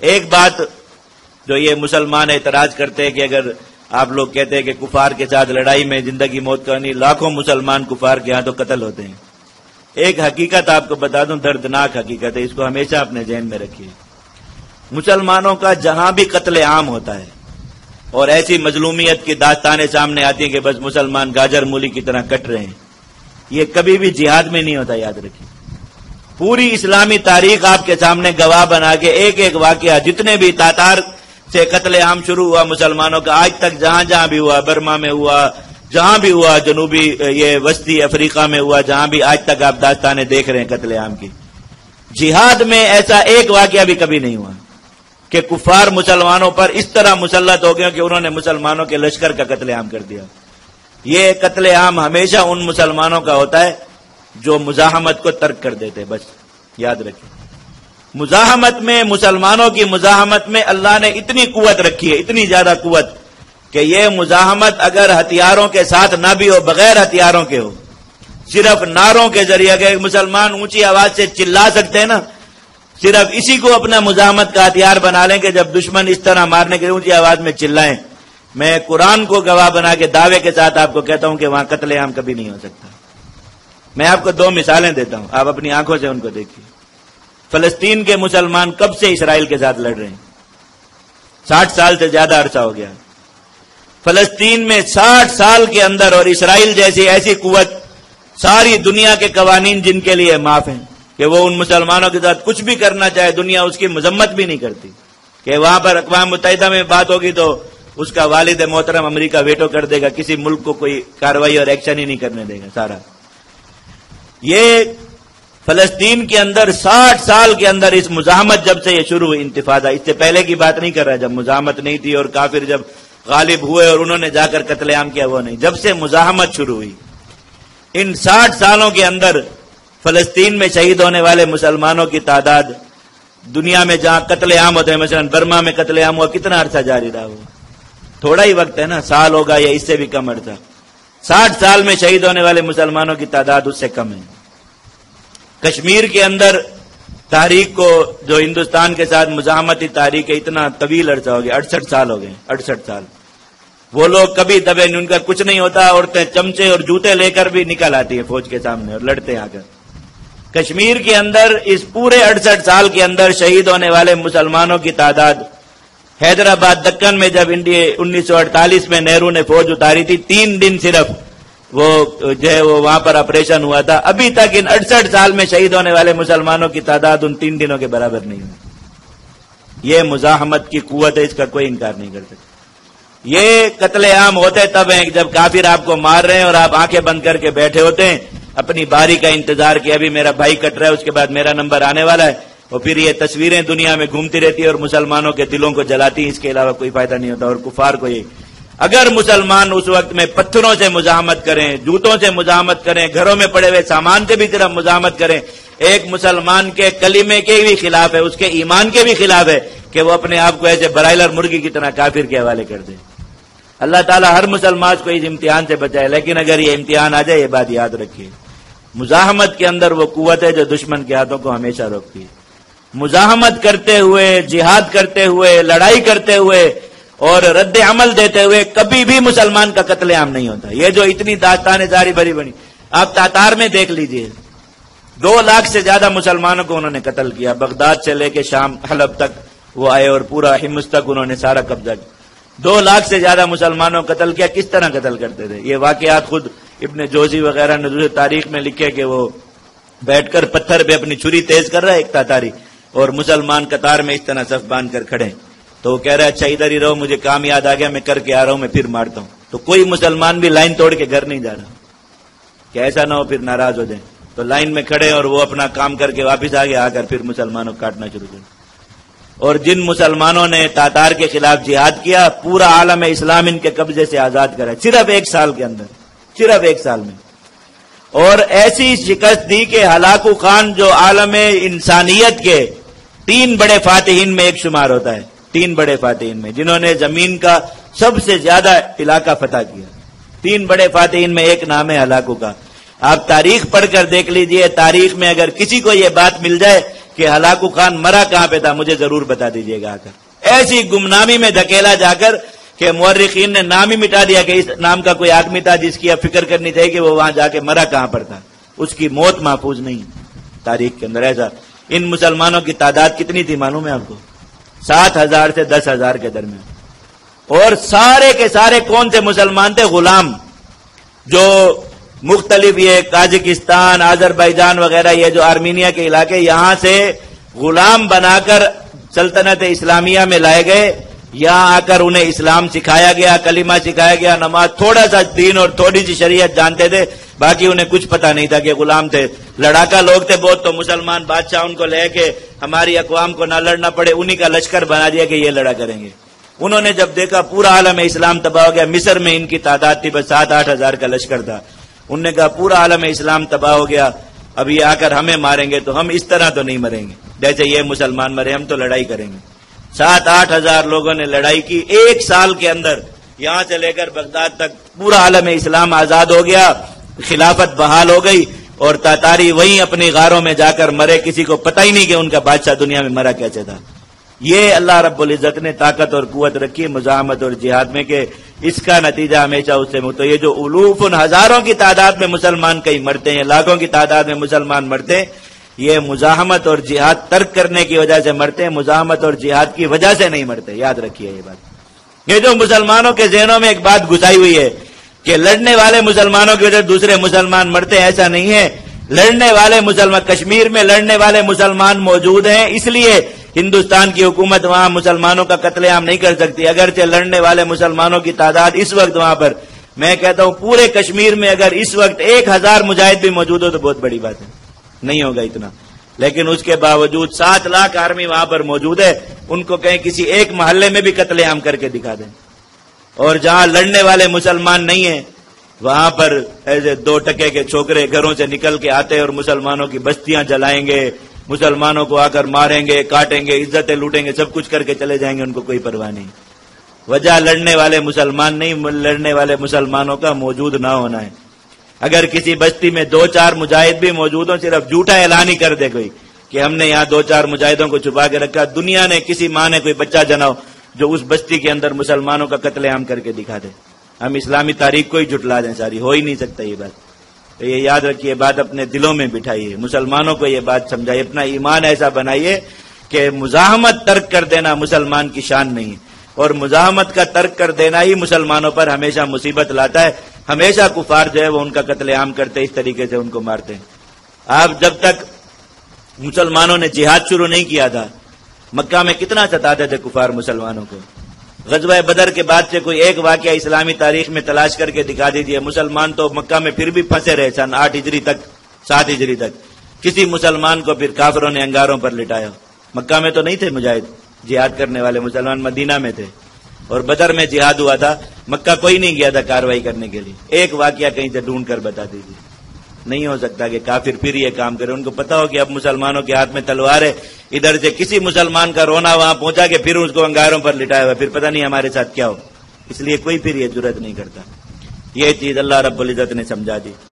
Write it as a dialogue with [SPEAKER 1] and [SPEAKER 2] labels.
[SPEAKER 1] ایک بات جو یہ مسلمان اعتراض کرتے ہیں کہ اگر آپ لوگ کہتے ہیں کہ کفار کے ساتھ لڑائی میں زندگی موت کا نہیں، لاکھوں مسلمان کفار کے ہاں تو قتل ہوتے ہیں. ایک حقیقت آپ کو بتا دوں، دردناک حقیقت ہے، اس کو ہمیشہ اپنے ذہن میں رکھیے. مسلمانوں کا جہاں بھی قتل عام ہوتا ہے اور ایسی مظلومیت کی داستانیں سامنے آتی ہیں کہ بس مسلمان گاجر مولی کی طرح کٹ رہے ہیں، یہ کبھی بھی جہاد میں نہیں ہوتا، یاد رکھیے. پوری اسلامی تاریخ آپ کے سامنے گواہ بنا کے ایک ایک واقعہ، جتنے بھی تاتار سے قتل عام شروع ہوا مسلمانوں کا آج تک جہاں جہاں بھی ہوا، برما میں ہوا، جہاں بھی ہوا، جنوبی یہ وسطی افریقہ میں ہوا، جہاں بھی آج تک آپ داستانیں دیکھ رہے ہیں قتل عام کی، جہاد میں ایسا ایک واقعہ بھی کبھی نہیں ہوا کہ کفار مسلمانوں پر اس طرح مسلط ہو گئے کہ انہوں نے مسلمانوں کے لشکر کا قتل عام کر دیا. یہ قتل عام ہمیشہ ان مسلمانوں کا ہوتا ہے جو مزاحمت کو ترک کر دیتے. بس یاد رکھیں، مزاحمت میں، مسلمانوں کی مزاحمت میں اللہ نے اتنی قوت رکھی ہے، اتنی زیادہ قوت کہ یہ مزاحمت اگر ہتھیاروں کے ساتھ نہ بھی ہو، بغیر ہتھیاروں کے ہو، صرف نعروں کے ذریعے اگر مسلمان اونچی آواز سے چلا سکتے ہیں نا، صرف اسی کو اپنا مزاحمت کا ہتھیار بنا لیں کہ جب دشمن اس طرح مارنے کے اونچی آواز میں چلائیں. میں قرآن کو گواہ بنا کے دعوے کے ساتھ آپ کو کہتا ہوں کہ وہاں قتل عام کبھی نہیں ہو سکتا. میں آپ کو 2 مثالیں دیتا ہوں، آپ اپنی آنکھوں سے ان کو دیکھیے. فلسطین کے مسلمان کب سے اسرائیل کے ساتھ لڑ رہے ہیں؟ 60 سال سے زیادہ عرصہ ہو گیا. فلسطین میں 60 سال کے اندر، اور اسرائیل جیسی ایسی قوت، ساری دنیا کے قوانین جن کے لیے معاف ہیں کہ وہ ان مسلمانوں کے ساتھ کچھ بھی کرنا چاہے، دنیا اس کی مذمت بھی نہیں کرتی کہ وہاں پر اقوام متحدہ میں بات ہوگی تو اس کا والد محترم امریکہ ویٹو کر دے گا، کسی ملک کو کوئی کارروائی اور ایکشن ہی نہیں کرنے دے گا سارا. یہ فلسطین کے اندر 60 سال کے اندر اس مزاحمت جب سے یہ شروع ہوئی انتفاضہ، اس سے پہلے کی بات نہیں کر رہا جب مزاحمت نہیں تھی اور کافر جب غالب ہوئے اور انہوں نے جا کر قتل عام کیا، وہ نہیں، جب سے مزاحمت شروع ہوئی ان 60 سالوں کے اندر فلسطین میں شہید ہونے والے مسلمانوں کی تعداد دنیا میں جہاں قتل عام ہوتے ہیں، مثلا برما میں قتل عام ہوا، کتنا عرصہ جاری رہا؟ وہ تھوڑا ہی وقت ہے نا، سال ہوگا یا اس سے بھی کم عرصہ. 60 سال میں شہید ہونے والے مسلمانوں کی تعداد اس سے کم ہے. کشمیر کے اندر تحریک کو جو ہندوستان کے ساتھ مزاحمتی تحریک ہے، اتنا طویل عرصہ ہو گیا، 68 سال ہو گئے، 68 سال. وہ لوگ کبھی دبے نہیں، ان کا کچھ نہیں ہوتا، عورتیں چمچے اور جوتے لے کر بھی نکل آتی ہیں فوج کے سامنے اور لڑتے ہیں آ کر. کشمیر کے اندر اس پورے 68 سال کے اندر شہید ہونے والے مسلمانوں کی تعداد، حیدرآباد دکن میں جب 1948 میں نہرو نے فوج اتاری تھی، 3 دن صرف وہ جو ہے وہ وہاں پر آپریشن ہوا تھا، ابھی تک ان 68 سال میں شہید ہونے والے مسلمانوں کی تعداد ان 3 دنوں کے برابر نہیں ہوئی. یہ مزاحمت کی قوت ہے، اس کا کوئی انکار نہیں کر سکتا. یہ قتل عام ہوتے تب ہیں جب کافر آپ کو مار رہے ہیں اور آپ آنکھیں بند کر کے بیٹھے ہوتے ہیں اپنی باری کا انتظار کہ ابھی میرا بھائی کٹ رہا ہے، اس کے بعد میرا نمبر آنے والا ہے، اور پھر یہ تصویریں دنیا میں گھومتی رہتی ہے اور مسلمانوں کے دلوں کو جلاتی ہیں، اس کے علاوہ کوئی فائدہ نہیں ہوتا. اور کفار کو یہ، اگر مسلمان اس وقت میں پتھروں سے مزاحمت کریں، جوتوں سے مزاحمت کریں، گھروں میں پڑے ہوئے سامان سے بھی صرف مزاحمت کریں، ایک مسلمان کے کلمے کے بھی خلاف ہے، اس کے ایمان کے بھی خلاف ہے کہ وہ اپنے آپ کو ایسے برائلر مرغی کی طرح کافر کے حوالے کر دے. اللہ تعالیٰ ہر مسلمان کو اس امتحان سے بچائے، لیکن اگر یہ امتحان آ جائے، یہ بات یاد رکھیے، مزاحمت کے اندر وہ قوت ہے جو دشمن کے ہاتھوں کو ہمیشہ روکتی ہے. مزاحمت کرتے ہوئے، جہاد کرتے ہوئے، لڑائی کرتے ہوئے اور رد عمل دیتے ہوئے کبھی بھی مسلمان کا قتل عام نہیں ہوتا. یہ جو اتنی داستانیں ساری بھری بنی، آپ تاتار میں دیکھ لیجئے، 2 لاکھ سے زیادہ مسلمانوں کو انہوں نے قتل کیا، بغداد سے لے کے شام حلب تک وہ آئے اور پورا حمص تک انہوں نے سارا قبضہ کیا. 2 لاکھ سے زیادہ مسلمانوں کو قتل کیا. کس طرح قتل کرتے تھے؟ یہ واقعات خود ابن جوزی وغیرہ نے دوسری تاریخ میں لکھے کہ وہ بیٹھ کر پتھر پہ اپنی چھری تیز کر رہا ہے ایک تاتاری، اور مسلمان قطار میں اس طرح صف باندھ کر کھڑے، تو وہ کہہ رہا ہے اچھا ادھر ہی رہو، مجھے کام یاد آ گیا، میں کر کے آ رہا ہوں، میں پھر مارتا ہوں. تو کوئی مسلمان بھی لائن توڑ کے گھر نہیں جا رہا کہ ایسا نہ ہو پھر ناراض ہو جائیں. تو لائن میں کھڑے اور وہ اپنا کام کر کے واپس آ کر پھر مسلمانوں کو کاٹنا شروع کر. اور جن مسلمانوں نے تاتار کے خلاف جہاد کیا، پورا عالم اسلام ان کے قبضے سے آزاد کرا صرف 1 سال کے اندر، صرف 1 سال میں. اور ایسی شکست دی کہ ہلاکو خان جو عالم انسانیت کے 3 بڑے فاتحین میں ایک شمار ہوتا ہے، 3 بڑے فاتحین میں جنہوں نے زمین کا سب سے زیادہ علاقہ فتح کیا، 3 بڑے فاتحین میں ایک نام ہے ہلاکو کا. آپ تاریخ پڑھ کر دیکھ لیجئے، تاریخ میں اگر کسی کو یہ بات مل جائے کہ ہلاکو خان مرا کہاں پہ تھا مجھے ضرور بتا دیجیے گا آ کر. ایسی گمنامی میں دھکیلا جا کر کہ مورخین نے نام ہی مٹا دیا کہ اس نام کا کوئی آدمی تھا جس کی اب فکر کرنی چاہیے کہ وہ وہاں جا کے مرا کہاں پر تھا. اس کی موت محفوظ نہیں تاریخ کے اندر. ایسا ان مسلمانوں کی تعداد کتنی تھی معلوم ہے آپ کو؟ 7,000 سے 10,000 کے درمیان. اور سارے کے سارے کون سے مسلمان تھے؟ غلام. جو مختلف یہ قازقستان، آذربائیجان وغیرہ یہ جو آرمینیا کے علاقے یہاں سے غلام بنا کر سلطنت اسلامیہ میں لائے گئے. یہاں آ کر انہیں اسلام سکھایا گیا، کلمہ سکھایا گیا، نماز، تھوڑا سا دین اور تھوڑی سی شریعت جانتے تھے، باقی انہیں کچھ پتا نہیں تھا کہ غلام تھے. لڑاکا لوگ تھے بہت، تو مسلمان بادشاہ ان کو لے کے ہماری اقوام کو نہ لڑنا پڑے انہی کا لشکر بنا دیا کہ یہ لڑا کریں گے. انہوں نے جب دیکھا پورا عالم اسلام تباہ ہو گیا. مصر میں ان کی تعداد تھی بس 7-8 ہزار کا لشکر تھا. انہوں نے کہا پورا عالم اسلام تباہ ہو گیا، اب یہ آ کر ہمیں ماریں گے تو ہم اس طرح تو نہیں مریں گے جیسے یہ مسلمان مرے، ہم تو لڑائی کریں گے. 7-8 ہزار لوگوں نے لڑائی کی. 1 سال کے اندر یہاں سے لے کر بغداد تک پورا عالم اسلام آزاد ہو گیا، خلافت بحال ہو گئی، اور تاتاری وہیں اپنی غاروں میں جا کر مرے. کسی کو پتہ ہی نہیں کہ ان کا بادشاہ دنیا میں مرا کیسے تھا. یہ اللہ رب العزت نے طاقت اور قوت رکھی مزاحمت اور جہاد میں کہ اس کا نتیجہ ہمیشہ اس سے تو یہ جو الوف ہزاروں کی تعداد میں مسلمان کہیں مرتے ہیں، لاکھوں کی تعداد میں مسلمان مرتے ہیں، یہ مزاحمت اور جہاد ترک کرنے کی وجہ سے مرتے ہیں، مزاحمت اور جہاد کی وجہ سے نہیں مرتے. یاد رکھیے یہ بات. یہ جو مسلمانوں کے ذہنوں میں ایک بات گھسائی ہوئی ہے کہ لڑنے والے مسلمانوں کی وجہ سے دوسرے مسلمان مرتے، ایسا نہیں ہے. لڑنے والے مسلمان، کشمیر میں لڑنے والے مسلمان موجود ہیں، اس لیے ہندوستان کی حکومت وہاں مسلمانوں کا قتل عام نہیں کر سکتی. اگرچہ لڑنے والے مسلمانوں کی تعداد اس وقت وہاں پر، میں کہتا ہوں پورے کشمیر میں اگر اس وقت 1,000 مجاہد بھی موجود ہو تو بہت بڑی بات ہے، نہیں ہوگا اتنا. لیکن اس کے باوجود 7 لاکھ آرمی وہاں پر موجود ہے. ان کو کہیں کسی ایک محلے میں بھی قتل عام کر کے دکھا دیں. اور جہاں لڑنے والے مسلمان نہیں ہیں وہاں پر ایسے 2 ٹکے کے چھوکرے گھروں سے نکل کے آتے اور مسلمانوں کی بستیاں جلائیں گے، مسلمانوں کو آ کر ماریں گے، کاٹیں گے، عزتیں لوٹیں گے، سب کچھ کر کے چلے جائیں گے. ان کو کوئی پرواہ نہیں. وجہ لڑنے والے مسلمان نہیں، لڑنے والے مسلمانوں کا موجود نہ ہونا ہے. اگر کسی بستی میں 2-4 مجاہد بھی موجود ہوں، صرف جھوٹا اعلان ہی کر دے کوئی کہ ہم نے یہاں 2-4 مجاہدوں کو چھپا کے رکھا، دنیا نے کسی ماں نے کوئی بچہ جنا ہو جو اس بستی کے اندر مسلمانوں کا قتل عام کر کے دکھا دے. ہم اسلامی تاریخ کو ہی جھٹلا دیں ساری، ہو ہی نہیں سکتا یہ بات. تو یہ یاد رکھیے، بات اپنے دلوں میں بٹھائیے، مسلمانوں کو یہ بات سمجھائیے، اپنا ایمان ایسا بنائیے کہ مزاحمت ترک کر دینا مسلمان کی شان نہیں، اور مزاحمت کا ترک کر دینا ہی مسلمانوں پر ہمیشہ مصیبت لاتا ہے. ہمیشہ کفار جو ہے وہ ان کا قتل عام کرتے، اس طریقے سے ان کو مارتے ہیں. آپ جب تک مسلمانوں نے جہاد شروع نہیں کیا تھا، مکہ میں کتنا ستاتے تھے کفار مسلمانوں کو. غزوہ بدر کے بعد سے کوئی ایک واقعہ اسلامی تاریخ میں تلاش کر کے دکھا دیجیے. مسلمان تو مکہ میں پھر بھی پھنسے رہے سن 8 ہجری تک، 7 ہجری تک. کسی مسلمان کو پھر کافروں نے انگاروں پر لٹایا. مکہ میں تو نہیں تھے مجاہد جہاد کرنے والے، مسلمان مدینہ میں تھے. اور بدر میں جہاد ہوا تھا، مکہ کوئی نہیں گیا تھا کارروائی کرنے کے لیے. ایک واقعہ کہیں سے ڈھونڈ کر بتا دیجیے. نہیں ہو سکتا کہ کافر پھر یہ کام کرے. ان کو پتا ہو کہ اب مسلمانوں کے ہاتھ میں تلوار ہے، ادھر سے کسی مسلمان کا رونا وہاں پہنچا کہ پھر اس کو انگاروں پر لٹایا ہوا، پھر پتہ نہیں ہمارے ساتھ کیا ہو. اس لیے کوئی پھر یہ جرأت نہیں کرتا. یہ چیز اللہ رب العزت نے سمجھا دی.